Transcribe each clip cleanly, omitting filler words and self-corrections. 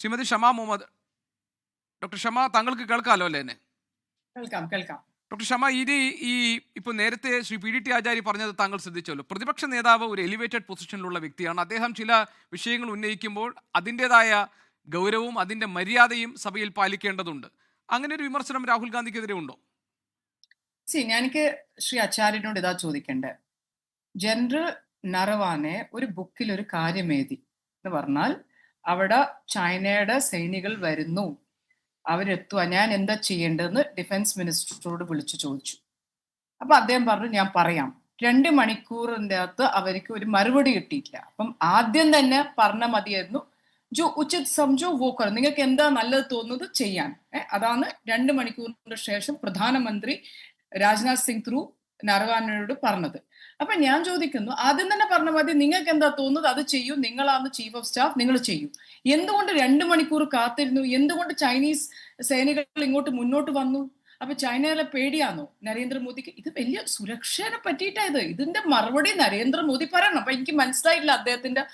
Shrimati Shama Muhammad. Doctor Shama, താങ്കൾക്ക് കേൾക്കാമല്ലോ അല്ലേ എന്നെ? കേൾക്കാം. ഡോക്ടർ ഷമ, ഇപ്പോൾ നേരത്തെ ശ്രീ PDT ആചാര്യ പറഞ്ഞത് താങ്കൾ ശ്രദ്ധിച്ചല്ലോ. പ്രതിപക്ഷ നേതാവ് ഒരു എലിവേറ്റഡ് പൊസിഷനിലുള്ള വ്യക്തിയാണ്. അദ്ദേഹം ചില വിഷയങ്ങൾ ഉന്നയിക്കുമ്പോൾ അതിൻ്റെതായ ഗൗരവവും അതിൻ്റെ മര്യാദയും സഭയിൽ പാലിക്കേണ്ടതുണ്ട്. അങ്ങനെ ഒരു വിമർശനം രാഹുൽ ഗാന്ധിക്കെതിരെ ഉണ്ടോ? എനിക്ക് ശ്രീ ആചാര്യനോട് ഇതാ ചോദിക്കണ്ടേ. ജനറൽ നരവാനെ ഒരു ബുക്കിൽ ഒരു കാര്യം എഴുതി എന്ന് പറഞ്ഞാൽ അവിടെ ചൈനയുടെ സൈനികൾ വരുന്നു, അവരെത്തുക, ഞാൻ എന്താ ചെയ്യേണ്ടതെന്ന് ഡിഫൻസ് മിനിസ്റ്ററോട് വിളിച്ചു ചോദിച്ചു. അപ്പൊ അദ്ദേഹം പറഞ്ഞു ഞാൻ പറയാം. 2 മണിക്കൂറിൻ്റെ അകത്ത് അവർക്ക് ഒരു മറുപടി കിട്ടിയിട്ടില്ല. അപ്പം ആദ്യം തന്നെ പറഞ്ഞ മതിയായിരുന്നു ജോ ഉച്ചിത് സംജോ വോ കറോ, നിങ്ങൾക്ക് എന്താ നല്ലത് തോന്നുന്നത് ചെയ്യാൻ. അതാണ് 2 മണിക്കൂറിന് ശേഷം പ്രധാനമന്ത്രി രാജ്നാഥ് സിംഗ് ത്രൂ നരവാനോട് പറഞ്ഞത്. അപ്പൊ ഞാൻ ചോദിക്കുന്നു, ആദ്യം തന്നെ പറഞ്ഞ മതി നിങ്ങൾക്ക് എന്താ തോന്നുന്നത് അത് ചെയ്യൂ, നിങ്ങളാണ് ചീഫ് ഓഫ് സ്റ്റാഫ്, നിങ്ങൾ ചെയ്യൂ. എന്തുകൊണ്ട് 2 മണിക്കൂർ കാത്തിരുന്നു? എന്തുകൊണ്ട് ചൈനീസ് സൈനികൾ ഇങ്ങോട്ട് മുന്നോട്ട് വന്നു? അപ്പൊ ചൈനയിലെ പേടിയാണോ നരേന്ദ്രമോദിക്ക്? ഇത് വലിയ സുരക്ഷയെ പറ്റിയിട്ടായത്. ഇതിന്റെ മറുപടി നരേന്ദ്രമോദി പറയണം. അപ്പൊ എനിക്ക് മനസ്സിലായില്ല അദ്ദേഹത്തിന്റെ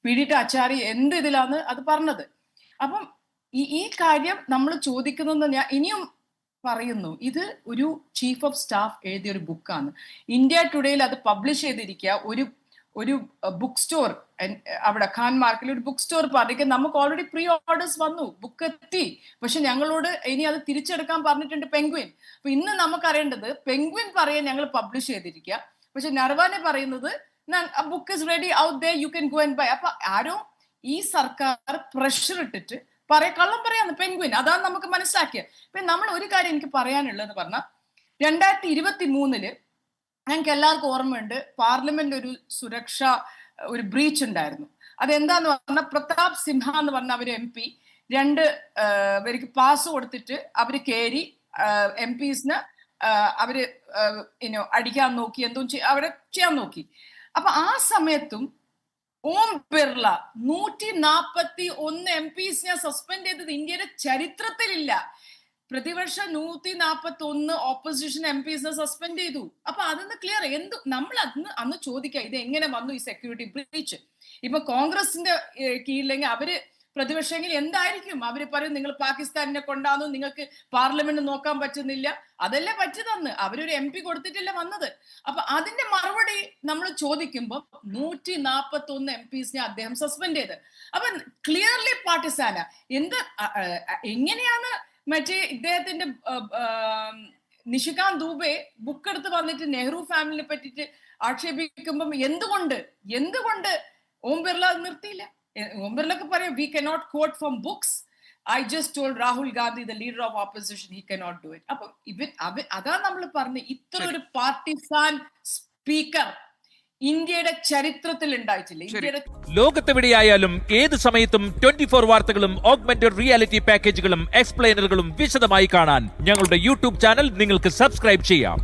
PDT ആചാര്യ എന്ത് ഇതിലാണ് അത് പറഞ്ഞത്. അപ്പം ഈ കാര്യം നമ്മൾ ചോദിക്കുന്നത് ഞാൻ ഇനിയും പറയുന്നു, ഇത് ഒരു ചീഫ് ഓഫ് സ്റ്റാഫ് എഴുതിയ ഒരു ബുക്കാണ്. ഇന്ത്യ ടുഡേയിൽ അത് പബ്ലിഷ് ചെയ്തിരിക്കുക. ഒരു ബുക്ക് സ്റ്റോർ അവിടെ ഖാൻ മാർക്കിൽ ഒരു ബുക്ക് സ്റ്റോർ പറഞ്ഞിട്ട് നമുക്ക് ഓൾറെഡി പ്രീ ഓർഡേഴ്സ് വന്നു, ബുക്ക് എത്തി, പക്ഷെ ഞങ്ങളോട് ഇനി അത് തിരിച്ചെടുക്കാൻ പറഞ്ഞിട്ടുണ്ട് പെൻഗ്വിൻ. അപ്പൊ ഇന്ന് നമുക്കറിയേണ്ടത് പെൻഗ്വിൻ പറയാൻ ഞങ്ങൾ പബ്ലിഷ് ചെയ്തിരിക്കുക, പക്ഷെ നരവാനെ പറയുന്നത് book is ready out there, you can go and buy. അപ്പൊ ആരോ ഈ സർക്കാർ പ്രഷർ ഇട്ടിട്ട് കള്ളം പറയാന്ന് പെൻഗ്വിൻ. അതാണ് നമുക്ക് മനസ്സിലാക്കിയത്. ഇപ്പൊ നമ്മൾ ഒരു കാര്യം എനിക്ക് പറയാനുള്ളതെന്ന് പറഞ്ഞാൽ 2023 ഞങ്ങൾക്ക് എല്ലാവർക്കും ഓർമ്മയുണ്ട്, പാർലമെന്റ് ഒരു സുരക്ഷ ഒരു ബ്രീച്ച് ഉണ്ടായിരുന്നു. അതെന്താന്ന് പറഞ്ഞാൽ പ്രതാപ് സിംഹ എന്ന് പറഞ്ഞ അവർ MP 2 പേർക്ക് പാസ് കൊടുത്തിട്ട് അവര് കയറി MPs-ന് അവര് അടിക്കാൻ നോക്കി, എന്തോ അവരെ ചെയ്യാൻ നോക്കി. അപ്പൊ ആ സമയത്തും ഓം ബിർള 141 MPs-നെ സസ്പെൻഡ് ചെയ്തത് ഇന്ത്യയുടെ ചരിത്രത്തിലില്ല. പ്രതിപക്ഷ 141 ഓപ്പോസിഷൻ MPs-നെ സസ്പെൻഡ് ചെയ്തു. അപ്പൊ അതൊന്ന് ക്ലിയർ. നമ്മൾ അന്ന് ചോദിക്കാം ഇത് എങ്ങനെ വന്നു ഈ സെക്യൂരിറ്റി ബ്രീച്ച്. ഇപ്പൊ കോൺഗ്രസിന്റെ കീഴിലെങ്കിൽ അവര് പ്രതിപക്ഷമെങ്കിൽ എന്തായിരിക്കും അവര് പറയും, നിങ്ങൾ പാകിസ്ഥാനിനെ കൊണ്ടാന്നു, നിങ്ങൾക്ക് പാർലമെന്റ് നോക്കാൻ പറ്റുന്നില്ല. അതല്ലേ പറ്റിയതെന്ന് അവരൊരു MP കൊടുത്തിട്ടല്ലേ വന്നത്. അപ്പൊ അതിന്റെ മറുപടി നമ്മൾ ചോദിക്കുമ്പോൾ 141 MPs-നെ അദ്ദേഹം സസ്പെൻഡ് ചെയ്ത്. അപ്പൊ ക്ലിയർലി പാകിസ്ഥാന എങ്ങനെയാണ് മറ്റേ ഇദ്ദേഹത്തിന്റെ നിഷികാന്ത് ദൂബെ ബുക്ക് എടുത്ത് വന്നിട്ട് നെഹ്റു ഫാമിലിനെ പറ്റിയിട്ട് ആക്ഷേപിക്കുമ്പം എന്തുകൊണ്ട് ഓം ബിർള നിർത്തിയില്ല? ഓം ബിർളക്ക് പറയാം we cannot quote from books. I just told Rahul Gandhi, the leader of opposition, he cannot do it. അപ്പൊ അതാ നമ്മൾ പറഞ്ഞ ഇത്ര ഒരു പാർട്ടിസാൻ സ്പീക്കർ ഇന്ത്യയുടെ ചരിത്രത്തിൽ ഉണ്ടായിട്ടില്ല. ലോകത്തെവിടെയായാലും ഏത് സമയത്തും 24 വാർത്തകളും ഓഗ്മെന്റഡ് റിയാലിറ്റി പാക്കേജുകളും എക്സ്പ്ലെയിനറുകളും വിശദമായി കാണാൻ ഞങ്ങളുടെ YouTube ചാനൽ നിങ്ങൾക്ക് സബ്സ്ക്രൈബ് ചെയ്യാം.